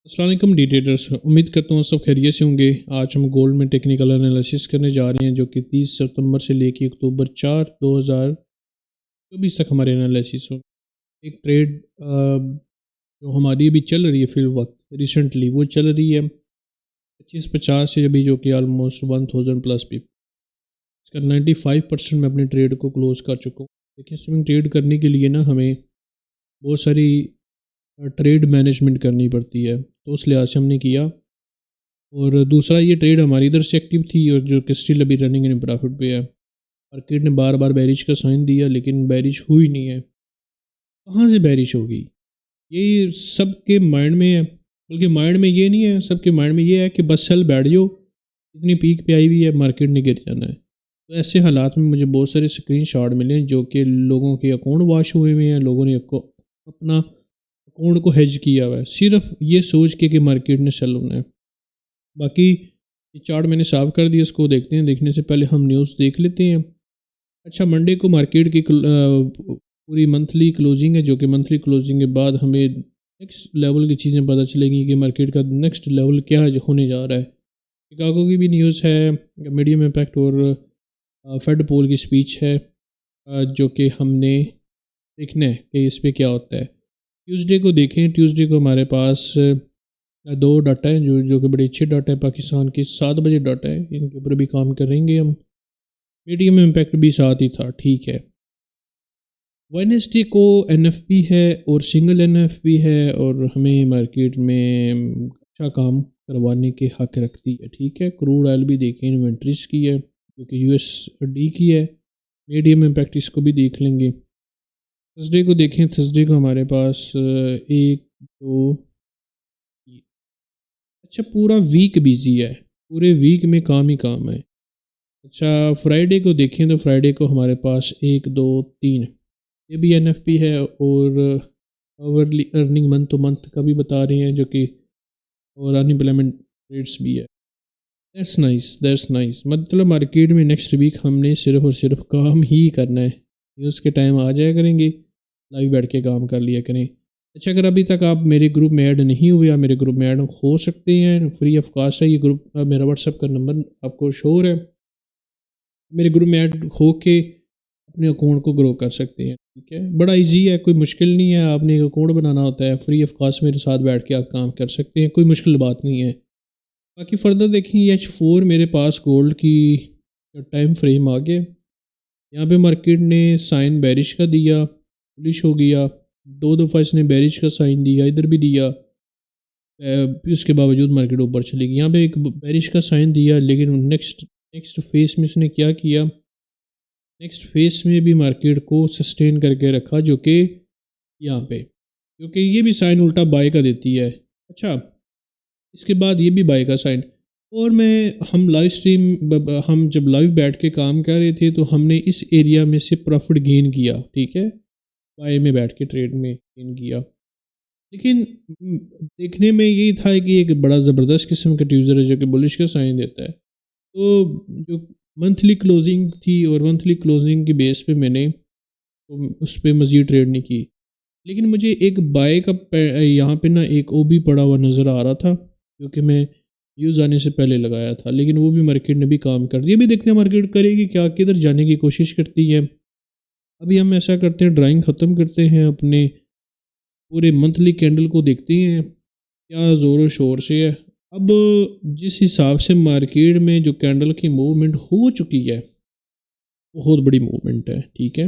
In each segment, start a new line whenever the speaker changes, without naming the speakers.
अस्सलाम वालेकुम D traders, उम्मीद करता हूँ सब खैरियत से होंगे। आज हम गोल्ड में टेक्निकल एनालिसिस करने जा रहे हैं जो कि 30 सितंबर से लेकर अक्टूबर 4 2024 तक हमारे एनालिसिस हो। एक ट्रेड जो हमारी अभी चल रही है फिल वक्त रिसेंटली वो चल रही है 2550 से अभी, जो कि आलमोस्ट 1000 प्लस पिप। इसका 95% मैं अपनी ट्रेड को क्लोज कर चुका हूँ। देखिए, स्विंग ट्रेड करने के लिए ना हमें बहुत सारी ट्रेड मैनेजमेंट करनी पड़ती है, तो उस लिहाज से हमने किया। और दूसरा, ये ट्रेड हमारी इधर से एक्टिव थी और जो कि स्टिल अभी रनिंग इन प्रॉफिट पे है। मार्केट ने बार बार बैरिश का साइन दिया लेकिन बैरिश हुई नहीं है। कहाँ से बैरिश होगी, ये सबके माइंड में है। बल्कि माइंड में ये नहीं है, सबके माइंड में ये है कि बस सेल बैठ जाओ, इतनी पीक पे आई हुई है, मार्केट ने गिर जाना है। तो ऐसे हालात में मुझे बहुत सारे स्क्रीनशॉट मिले हैं जो कि लोगों के अकाउंट वॉश हुए हुए हैं, लोगों ने अपना अकाउंट को हेज किया हुआ है सिर्फ ये सोच के कि मार्केट ने सेल होना है। बाकी ये चार्ट मैंने साफ कर दिया, इसको देखते हैं। देखने से पहले हम न्यूज़ देख लेते हैं। अच्छा, मंडे को मार्केट की पूरी मंथली क्लोजिंग है, जो कि मंथली क्लोजिंग के बाद हमें नेक्स्ट लेवल की चीज़ें पता चलेंगी कि मार्केट का नेक्स्ट लेवल क्या होने जा रहा है। शिकागो की भी न्यूज़ है, मीडियम इम्पैक्ट और फेड पोल की स्पीच है, जो कि हमने देखना है कि इस पर क्या होता है। ट्यूसडे को देखें, ट्यूसडे को हमारे पास दो डाटा है जो कि बड़े अच्छे डाटा है। पाकिस्तान के 7 बजे डाटा है, इनके ऊपर भी काम करेंगे हम। मीडियम इम्पैक्ट भी साथ ही था, ठीक है। वेडनेसडे को एनएफपी है और सिंगल एनएफपी है और हमें मार्केट में अच्छा काम करवाने के हक रखती है, ठीक है। क्रूड ऑयल भी देखें, इन्वेंट्रीज की है जो कि यूएसडी की है। मीडियम इम्पैक्ट इसको भी देख लेंगे। थर्सडे को देखें, थर्सडे को हमारे पास 1 2 अच्छा, पूरा वीक बिजी है, पूरे वीक में काम ही काम है। अच्छा, फ्राइडे को देखें तो फ्राइडे को हमारे पास 1 2 3 ये भी एनएफपी है और hourly earning month two month का भी बता रहे हैं, जो कि और अनएम्प्लॉयमेंट रेट्स भी है। That's nice, that's nice. मतलब मार्केट में नेक्स्ट वीक हमने सिर्फ और सिर्फ काम ही करना है। न्यूज़ के टाइम आ जाया करेंगे, लाइव बैठ के काम कर लिया करें। अच्छा, अगर अभी तक आप मेरे ग्रुप में ऐड नहीं हुए, आप मेरे ग्रुप में ऐड हो सकते हैं, फ्री ऑफ कास्ट है ये ग्रुप। मेरा व्हाट्सअप का नंबर आपको शो है, मेरे ग्रुप में ऐड हो के अपने अकाउंट को ग्रो कर सकते हैं, ठीक है। बड़ा इजी है, कोई मुश्किल नहीं है। आपने एक अकाउंट बनाना होता है, फ्री ऑफ कास्ट मेरे साथ बैठ के आप काम कर सकते हैं, कोई मुश्किल बात नहीं है। बाकी फर्दर देखें, H4 मेरे पास गोल्ड की टाइम फ्रेम आ गया। यहाँ पे मार्केट ने साइन बैरिश का दिया, बुलिश हो गया। 2 दफ़ा इसने बैरिश का साइन दिया, इधर भी दिया, फिर उसके बावजूद मार्केट ऊपर चली गई। यहाँ पे एक बैरिश का साइन दिया लेकिन नेक्स्ट फेस में इसने क्या किया, नेक्स्ट फेस में भी मार्केट को सस्टेन करके रखा, जो कि यहाँ पे, क्योंकि ये भी साइन उल्टा बाय का देती है। अच्छा, इसके बाद ये भी बाय का साइन। और हम लाइव स्ट्रीम, हम जब लाइव बैठ के काम कर रहे थे तो हमने इस एरिया में से प्रॉफिट गेन किया, ठीक है। बाय में बैठ के ट्रेड में गेन किया, लेकिन देखने में यही था कि एक बड़ा ज़बरदस्त किस्म का ट्यूजर है जो कि बुलिश का साइन देता है। तो जो मंथली क्लोजिंग थी और मंथली क्लोजिंग की बेस पे मैंने तो उस पर मज़ीद ट्रेड नहीं की, लेकिन मुझे एक बाय का यहाँ पे ना एक ओ भी पड़ा हुआ नज़र आ रहा था, जो कि मैं यूज़ आने से पहले लगाया था, लेकिन वो भी मार्केट ने भी काम कर दिया। अभी देखते हैं मार्केट करेगी क्या, किधर जाने की कोशिश करती है। अभी हम ऐसा करते हैं, ड्राइंग ख़त्म करते हैं, अपने पूरे मंथली कैंडल को देखते हैं क्या ज़ोर शोर से है। अब जिस हिसाब से मार्केट में जो कैंडल की मूवमेंट हो चुकी है, बहुत बड़ी मूवमेंट है, ठीक है।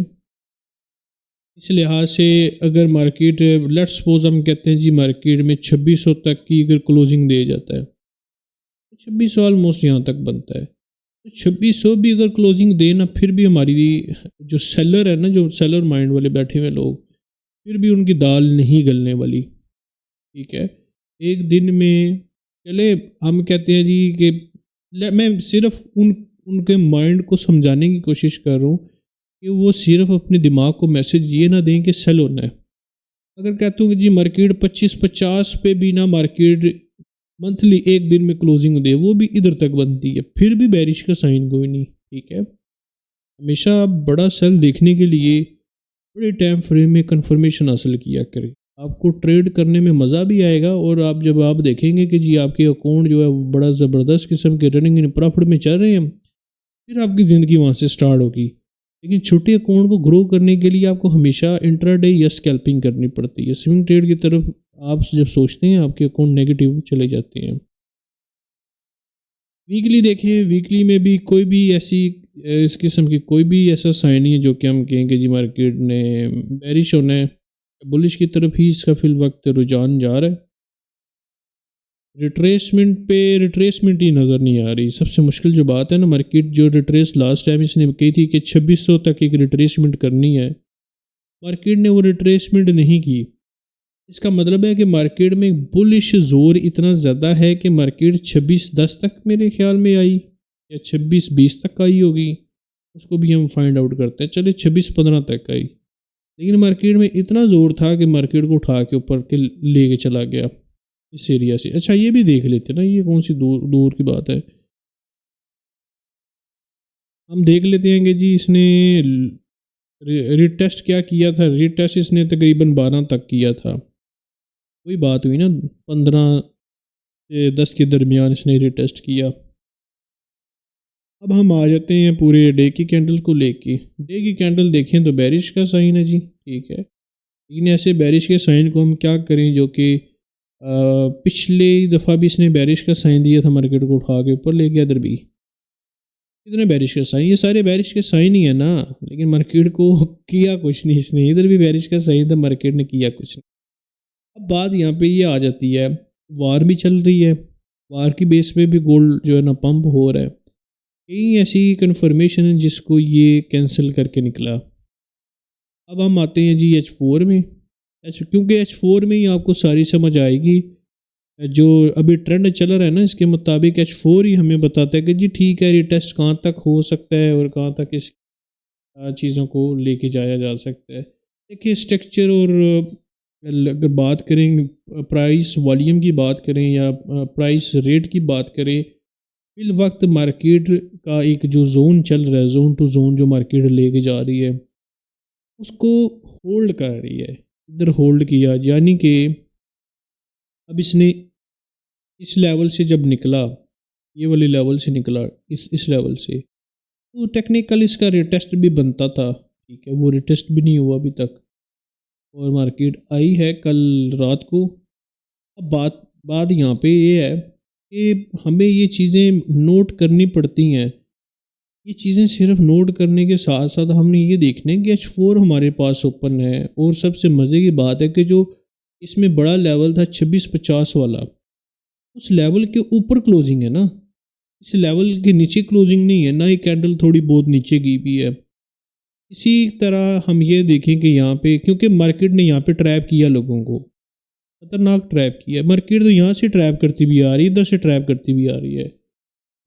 इस लिहाज से अगर मार्केट, लेट्स सपोज हम कहते हैं जी मार्केट में 2600 तक की अगर क्लोजिंग दे जाता है, तो 2600 ऑलमोस्ट यहाँ तक बनता है। तो 2600 भी अगर क्लोजिंग दे ना, फिर भी हमारी जो सेलर है ना, जो सेलर माइंड वाले बैठे हुए लोग, फिर भी उनकी दाल नहीं गलने वाली, ठीक है। एक दिन में चले, हम कहते हैं जी कि मैं सिर्फ उनके माइंड को समझाने की कोशिश कर रहा हूँ कि वो सिर्फ अपने दिमाग को मैसेज ये ना दें कि सेल होना है। अगर कहता हूँ कि जी मार्केट 2550 पे भी ना मार्केट मंथली एक दिन में क्लोजिंग दे, वो भी इधर तक बनती है, फिर भी बैरिश का साइन कोई नहीं, ठीक है। हमेशा बड़ा सेल देखने के लिए बड़े टाइम फ्रेम में कंफर्मेशन हासिल किया करें। आपको ट्रेड करने में मज़ा भी आएगा, और आप जब आप देखेंगे कि जी आपके अकाउंट जो है वो बड़ा ज़बरदस्त किस्म के रनिंग इन प्रॉफिट में चल रहे हैं, फिर आपकी ज़िंदगी वहाँ से स्टार्ट होगी। लेकिन छोटे अकाउंट को ग्रो करने के लिए आपको हमेशा इंट्राडे या स्कैल्पिंग करनी पड़ती है। स्विंग ट्रेड की तरफ आप जब सोचते हैं आपके अकाउंट नेगेटिव चले जाते हैं। वीकली देखें, वीकली में भी कोई भी ऐसी इस किस्म की कोई भी ऐसा साइन नहीं है जो कि हम कहें कि जी मार्केट ने बेरिश होना है। बुलिश की तरफ ही इसका फिल वक्त रुझान जा रहा है। रिट्रेसमेंट पे रिट्रेसमेंट ही नज़र नहीं आ रही। सबसे मुश्किल जो बात है ना, मार्केट जो रिट्रेस लास्ट टाइम इसने कही थी कि 2600 तक एक रिट्रेसमेंट करनी है, मार्केट ने वो रिट्रेसमेंट नहीं की। इसका मतलब है कि मार्केट में बुलिश जोर इतना ज़्यादा है कि मार्केट 2610 तक मेरे ख्याल में आई या 2620 तक आई होगी, उसको भी हम फाइंड आउट करते हैं। चले 2615 तक आई, लेकिन मार्केट में इतना ज़ोर था कि मार्केट को उठा के ऊपर के लेके चला गया इस एरिया से। अच्छा ये भी देख लेते ना, ये कौन सी दूर दूर की बात है। हम देख लेते हैं कि जी इसने रीटेस्ट क्या किया था। रीटेस्ट इसने तकरीबन 12 तक किया था। वही बात हुई ना, 15 से 10 के दरमियान इसने रीटेस्ट किया। अब हम आ जाते हैं पूरे डे की कैंडल को लेके। डे की कैंडल देखें तो बैरिश का साइन है जी, ठीक है। लेकिन ऐसे बैरिश के साइन को हम क्या करें, जो कि पिछले दफ़ा भी इसने बैरिश का साइन दिया था, मार्केट को उठा के ऊपर ले गया। इधर भी कितने बैरिश के साइन, ये सारे बैरिश के साइन ही है ना, लेकिन मार्केट को किया कुछ नहीं इसने। इधर भी बैरिश का साइन था, मार्केट ने किया कुछ नहीं। अब बात यहाँ पे ये आ जाती है, वार भी चल रही है, वार की बेस पे भी गोल्ड जो है ना पंप हो रहा है। कई ऐसी कन्फर्मेशन है जिसको ये कैंसिल करके निकला। अब हम आते हैं जी H4 में। क्योंकि H4 में ही आपको सारी समझ आएगी। जो अभी ट्रेंड चल रहा है ना, इसके मुताबिक H4 ही हमें बताता है कि जी ठीक है, रिटेस्ट कहाँ तक हो सकता है और कहाँ तक इस चीज़ों को लेके जाया जा सकता है। देखिए स्ट्रक्चर, और अगर बात करें प्राइस वॉल्यूम की बात करें या प्राइस रेट की बात करें, फिल वक्त मार्केट का एक जो जोन चल रहा है, जोन टू जोन जो मार्केट लेके जा रही है, उसको होल्ड कर रही है। इधर होल्ड किया, यानी कि अब इसने इस लेवल से जब निकला, ये वाले लेवल से निकला, इस लेवल से, तो टेक्निकल इसका रिटेस्ट भी बनता था, ठीक है। वो रिटेस्ट भी नहीं हुआ अभी तक, और मार्केट आई है कल रात को। अब बात यहाँ पे ये है कि हमें ये चीज़ें नोट करनी पड़ती हैं। ये चीज़ें सिर्फ नोट करने के साथ साथ हमने ये देखना है कि H4 हमारे पास ओपन है, और सबसे मज़े की बात है कि जो इसमें बड़ा लेवल था 2650 वाला, उस लेवल के ऊपर क्लोजिंग है ना, इस लेवल के नीचे क्लोजिंग नहीं है ना। ये कैंडल थोड़ी बहुत नीचे गई भी है। इसी तरह हम ये देखें कि यहाँ पे, क्योंकि मार्केट ने यहाँ पे ट्रैप किया लोगों को, खतरनाक ट्रैप किया। मार्केट तो यहाँ से ट्रैप करती भी आ रही है, इधर से ट्रैप करती भी आ रही है,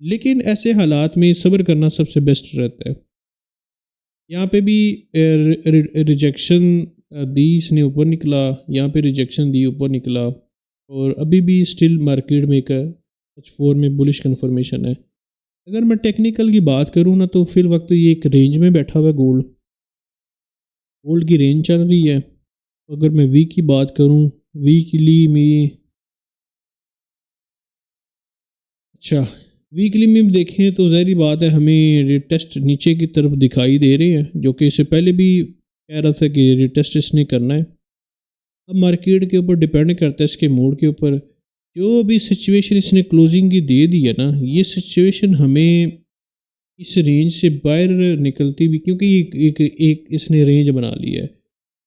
लेकिन ऐसे हालात में सब्र करना सबसे बेस्ट रहता है। यहाँ पे भी रिजेक्शन दी इसने, ऊपर निकला, यहाँ पे रिजेक्शन दी, ऊपर निकला, और अभी भी स्टिल मार्केट में एक H4 में बुलिश कन्फर्मेशन है। अगर मैं टेक्निकल की बात करूँ ना, तो फिर वक्त ये एक रेंज में बैठा हुआ है। गोल्ड की रेंज चल रही है। अगर मैं वीक की बात करूँ, वीकली में, अच्छा वीकली में देखें तो ज़ाहिर बात है हमें रिटेस्ट नीचे की तरफ दिखाई दे रहे हैं, जो कि इससे पहले भी कह रहा था कि रिटेस्ट इसने करना है। अब मार्केट के ऊपर डिपेंड करता है, इसके मूड के ऊपर। जो भी सिचुएशन इसने क्लोजिंग की दे दी है ना, ये सिचुएशन हमें इस रेंज से बाहर निकलती भी, क्योंकि एक इसने रेंज बना ली है,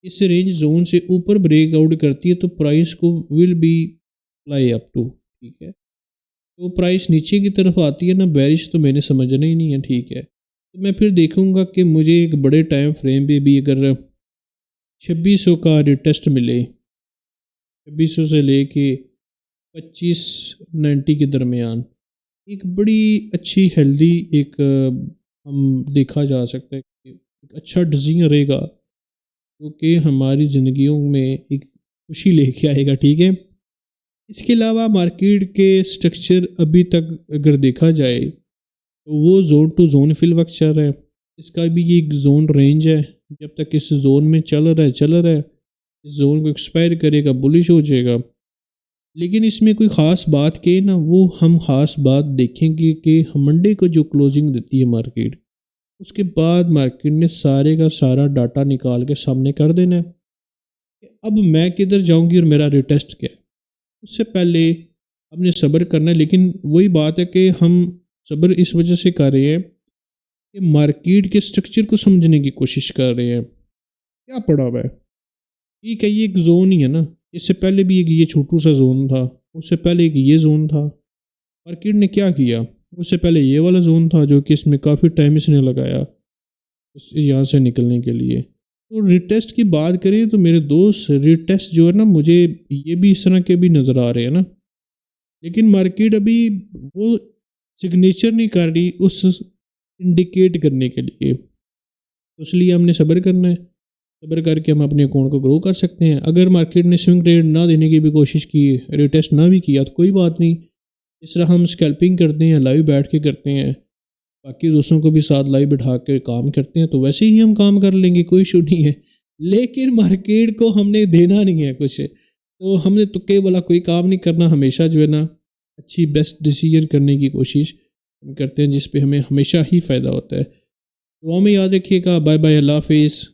इस रेंज जोन से ऊपर ब्रेकआउट करती है तो प्राइस को will be fly up to, ठीक है। तो प्राइस नीचे की तरफ आती है ना, बेरिश तो मैंने समझना ही नहीं है, ठीक है। तो मैं फिर देखूंगा कि मुझे एक बड़े टाइम फ्रेम पे भी अगर 2600 का रिटेस्ट मिले, 2600 से लेके 2590 के दरमियान, एक बड़ी अच्छी हेल्दी एक हम देखा जा सकता है कि एक अच्छा डिसीजन रहेगा, क्योंकि हमारी ज़िंदगियों में एक खुशी लेके आएगा, ठीक है। इसके अलावा मार्केट के स्ट्रक्चर अभी तक अगर देखा जाए तो वो जोन टू जोन फिल वक्त चल रहा है। इसका भी ये एक जोन रेंज है, जब तक इस जोन में चल रहा है इस जोन को एक्सपायर करेगा, बुलिश हो जाएगा। लेकिन इसमें कोई ख़ास बात के ना, वो हम ख़ास बात देखेंगे कि मंडे को जो क्लोजिंग देती है मार्केट, उसके बाद मार्केट ने सारे का सारा डाटा निकाल के सामने कर देना है कि अब मैं किधर जाऊंगी और मेरा रिटेस्ट क्या है। उससे पहले हमने सब्र करना है। लेकिन वही बात है कि हम सब्र इस वजह से कर रहे हैं कि मार्केट के स्ट्रक्चर को समझने की कोशिश कर रहे हैं। क्या पड़ा हुआ है, ठीक है, ये एक जोन ही है ना। इससे पहले भी एक ये छोटू सा जोन था, उससे पहले एक ये जोन था। मार्केट ने क्या किया, उससे पहले ये वाला जोन था जो कि इसमें काफ़ी टाइम इसने लगाया यहाँ से निकलने के लिए। तो रिटेस्ट की बात करें तो मेरे दोस्त, रिटेस्ट जो है ना, मुझे ये भी इस तरह के भी नज़र आ रहे हैं ना। लेकिन मार्केट अभी वो सिग्नेचर नहीं कर रही उस इंडिकेट करने के लिए, तो इसलिए हमने सब्र करना है। सब्र करके हम अपने अकाउंट को ग्रो कर सकते हैं। अगर मार्केट ने स्विंग ट्रेड ना देने की भी कोशिश की, रिटेस्ट ना भी किया, तो कोई बात नहीं। इस तरह हम स्कैल्पिंग करते हैं, लाइव बैठ के करते हैं, बाकी दोस्तों को भी साथ लाइव बिठा के काम करते हैं, तो वैसे ही हम काम कर लेंगे, कोई इशू नहीं है। लेकिन मार्केट को हमने देना नहीं है कुछ, तो हमने तुक्के वाला कोई काम नहीं करना। हमेशा जो है ना, अच्छी बेस्ट डिसीजन करने की कोशिश हम करते हैं, जिस पे हमें हमेशा ही फ़ायदा होता है। दुआ में याद रखिएगा। बाय बाय, अल्लाह हाफिज़।